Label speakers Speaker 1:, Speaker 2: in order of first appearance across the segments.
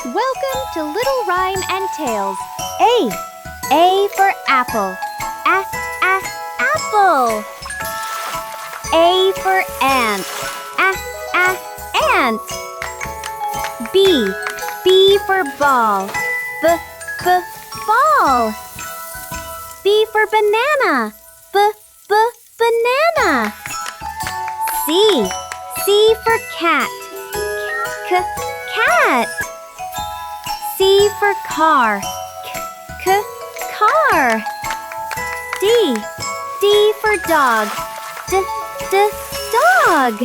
Speaker 1: Welcome to Little Rhyme and Tales. A. A for apple. Apple. A for ant. Ant. B. B for ball. Ball. B for banana. Banana. C. C for cat. Cat. C for car. Car. D. D for dog. Dog.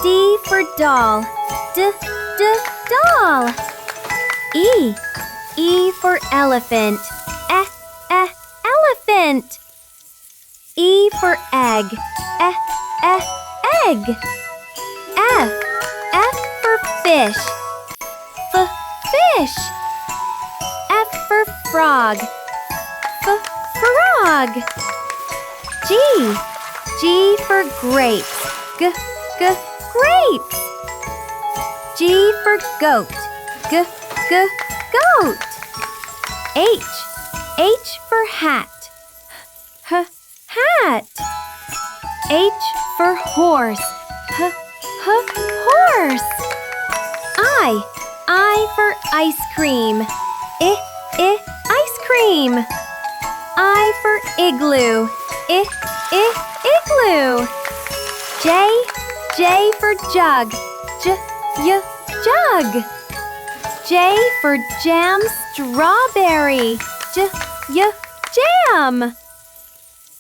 Speaker 1: D for doll. Doll. E. E for elephant. Elephant. E for egg. Egg. F for fish. Fish. F for frog. Frog. G. G for grapes. Grapes. G for goat. Goat. H for hat. Hat. H for horse. Horse. I for ice cream. Ice cream. I for igloo. Igloo. J for jug. Jug. J for jam strawberry. Jam.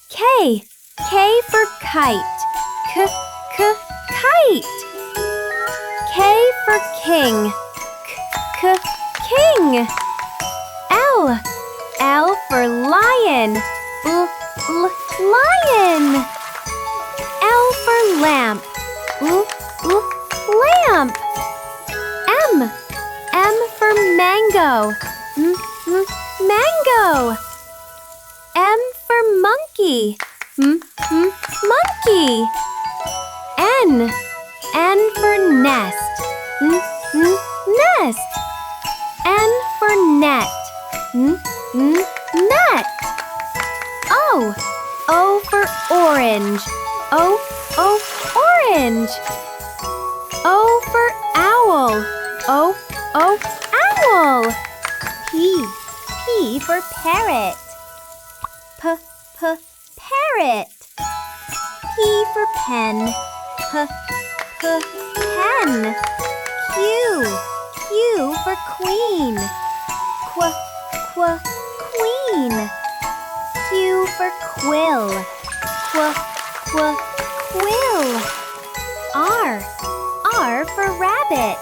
Speaker 1: K for kite. Kite. K for king. King. L for lion. Lion. L for lamp. Lamp. M for mango. Mango. M for monkey. Monkey. N for nest. Nest. N for net. Net. O for orange. Orange. O for owl. Owl. P for parrot. Parrot. P for pen. Pen. Q for queen. Queen. Q for quill. Quill. R for rabbit.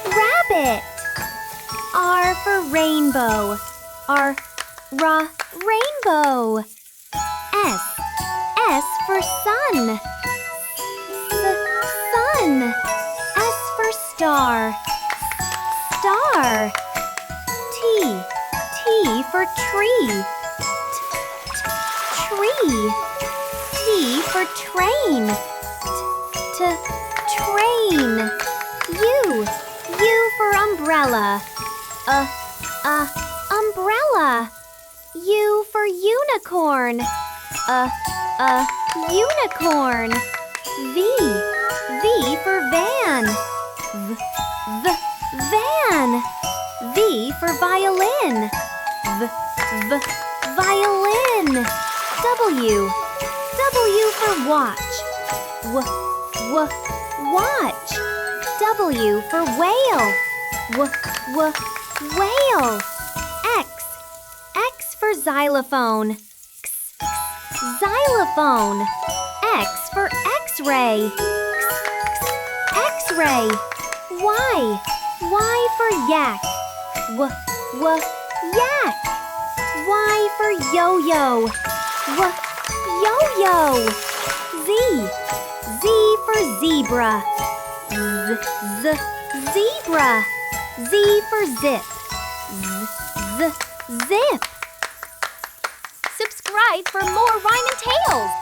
Speaker 1: Rabbit. R for rainbow. Rainbow. S for sun. Sun. S for star. Star. T for tree. Tree. T for train. Train. U for umbrella. Umbrella. U for unicorn. Unicorn. V for van. Van. V for violin. Violin. W for watch. Watch. W for whale. Whale. X for xylophone. Xylophone. X for x-ray. X-ray. Y for yak. Yak. Y for yo-yo. Yo-yo. Z for zebra. Zebra. Z for zip. Zip. Subscribe for more rhyme and tales.